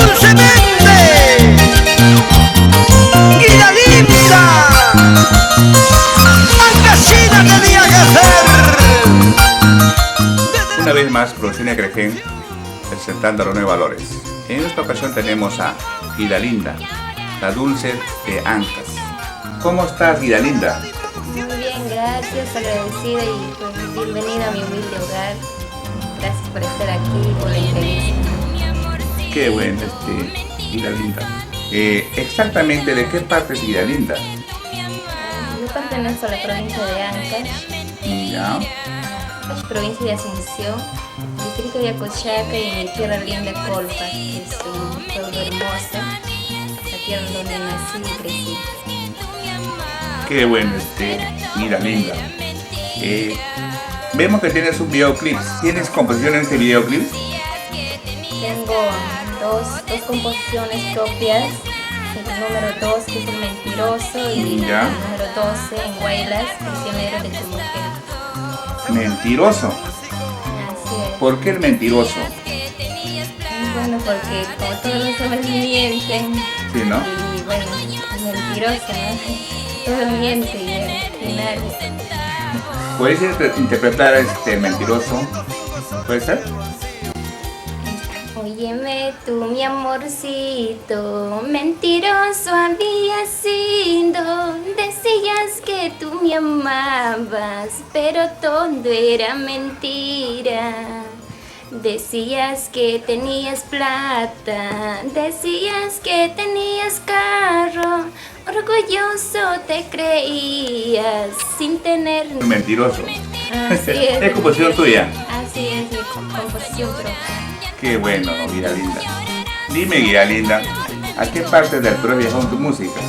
dulcemente. Guida linda, Ancashina tenía que ser. Una vez más, Producciones Crejen presentando los nuevos valores. En esta ocasión tenemos a Guida Linda, la dulce de Ancas. ¿Cómo estás, Guida Linda? Muy bien, gracias, agradecida y pues bienvenida a mi humilde hogar. Gracias por estar aquí, por la entrevista. Qué bueno, Guida Linda. Exactamente, ¿de qué parte es Guida Linda? Yo pertenezco a la provincia de Ancash, Ya. provincia de Asunción, distrito de Acochaca y mi tierra linda Colpa, que es un pueblo hermoso, la tierra donde nací y crecí. Qué bueno, Guida Linda. Vemos que tienes un videoclip. ¿Tienes composición en este videoclip? Tengo dos composiciones propias. El número 2, que es El Mentiroso, y Ya. el número 12, En Huaylas, Prisionero de tu mujer. Mentiroso. Así es. ¿Por qué el mentiroso? Bueno, porque como todos los hombres mienten, Sí, ¿no? y bueno, es mentiroso, ¿no? Todo miente y al final... ¿Puedes interpretar mentiroso? ¿Puede ser? Óyeme tú, mi amorcito, mentiroso había sido. Decías que tú me amabas, pero todo era mentira. Decías que tenías plata, decías que tenías carro, orgulloso te creías sin tener... Mentiroso. Así es. Es composición tuya. Así es, mi composición propia. Qué bueno, Guida Linda. Dime, Guida Linda, ¿a qué parte del Perú has viajado en tu música?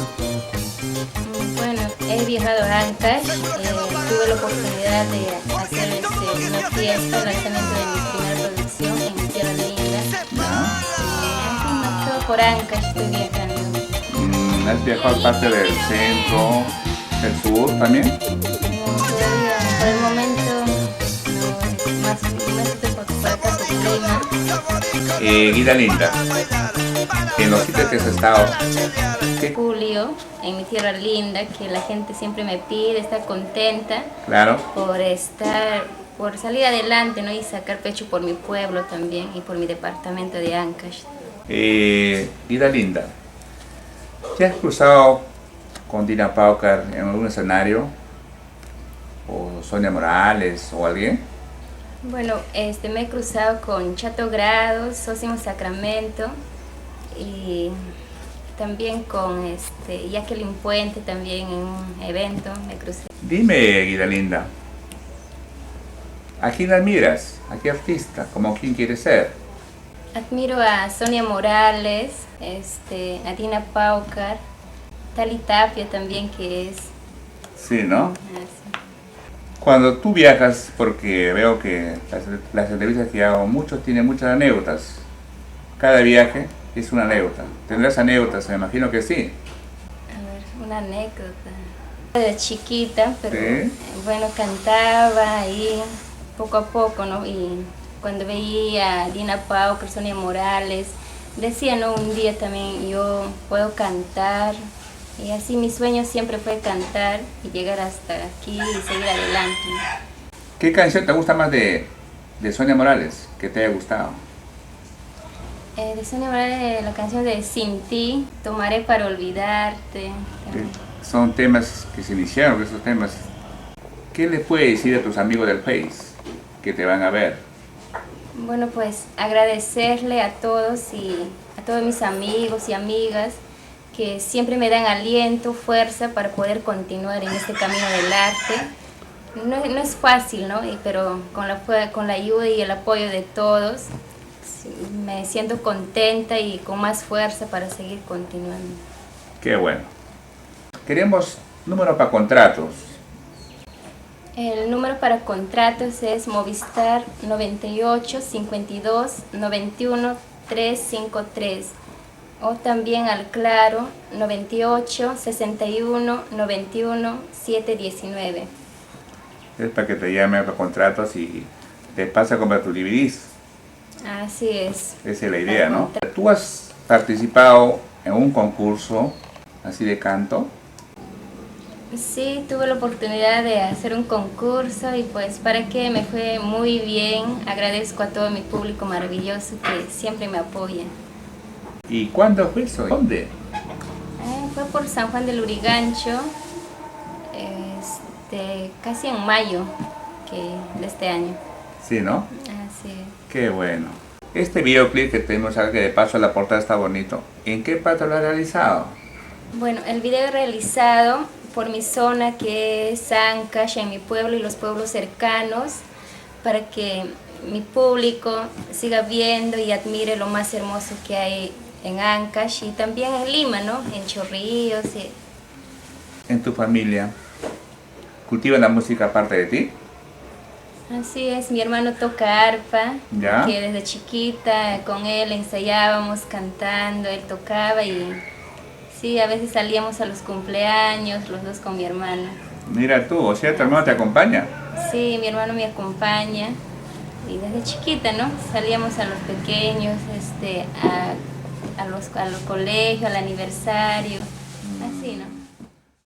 Bueno, he viajado a Ancash, tuve la oportunidad de hacer una fiesta, el lanzamiento de mi primera producción en mi tierra linda. ¿Ya? Aquí más todo por Ancash estoy viajando. ¿Has viajado a parte del centro, del sur también? No, todavía, por el momento, no, más estoy por acá por Lima. Guida Linda, en los sitios que has estado, ¿qué? Julio, en mi tierra linda, que la gente siempre me pide, está contenta Claro. por salir adelante, ¿no? Y sacar pecho por mi pueblo también y por mi departamento de Ancash. Guida Linda, ¿te has cruzado con Dina Paucar en algún escenario? ¿O Sonia Morales o alguien? Bueno, me he cruzado con Chato Grado, Sósimo Sacramento y también con Jacqueline Puente también en un evento me crucé. Dime, Guida Linda, ¿a quién admiras? ¿A qué artista? ¿Cómo quién quieres ser? Admiro a Sonia Morales, a Dina Paucar, Tali Tapia también, que es... Sí, ¿no? así. Cuando tú viajas, porque veo que las entrevistas que hago, muchos tienen muchas anécdotas. Cada viaje es una anécdota. ¿Tendrás anécdotas? Me imagino que sí. A ver, una anécdota. De chiquita, pero Sí. bueno, cantaba ahí poco a poco, ¿no? Y cuando veía a Dina Paucar, Sonia Morales, decía, ¿no? Un día también yo puedo cantar. Y así mi sueño siempre fue cantar y llegar hasta aquí y seguir adelante. ¿Qué canción te gusta más de Sonia Morales que te haya gustado? De Sonia Morales, la canción de Sin Ti, Tomaré para olvidarte. Son temas que se iniciaron, esos temas. ¿Qué le puedes decir a tus amigos del Face que te van a ver? Bueno, pues agradecerle a todos y a todos mis amigos y amigas que siempre me dan aliento, fuerza para poder continuar en este camino del arte. No es fácil, ¿no? Pero con la ayuda y el apoyo de todos, sí, me siento contenta y con más fuerza para seguir continuando. Qué bueno. Queremos número para contratos. El número para contratos es Movistar 98 52 91 353 o también al Claro 98 61 91 719. Es para que te llamen para contratos y te pasa a comprar tus DVDs. Así es. Esa es la idea, ¿no? ¿Tú has participado en un concurso así de canto? Sí, tuve la oportunidad de hacer un concurso y pues para que me fue muy bien. Agradezco a todo mi público maravilloso que siempre me apoya. ¿Y cuándo fue eso? ¿Dónde? Fue por San Juan del Lurigancho, casi en mayo de este año. Sí, ¿no? Así es. Qué bueno. Este videoclip que tenemos acá, que de paso la portada está bonito, ¿en qué parte lo has realizado? Bueno, el video realizado por mi zona, que es Ancash, en mi pueblo y los pueblos cercanos, para que mi público siga viendo y admire lo más hermoso que hay en Ancash y también en Lima, ¿no? En Chorrillos. ¿En tu familia cultivan la música aparte de ti? Así es, mi hermano toca arpa, ¿Ya? que desde chiquita con él ensayábamos cantando, él tocaba y sí, a veces salíamos a los cumpleaños, los dos con mi hermano. Mira tú, o sea, tu hermano te acompaña. Sí, mi hermano me acompaña y desde chiquita, ¿no? Salíamos a los pequeños, a los colegios, al aniversario, así, ¿no?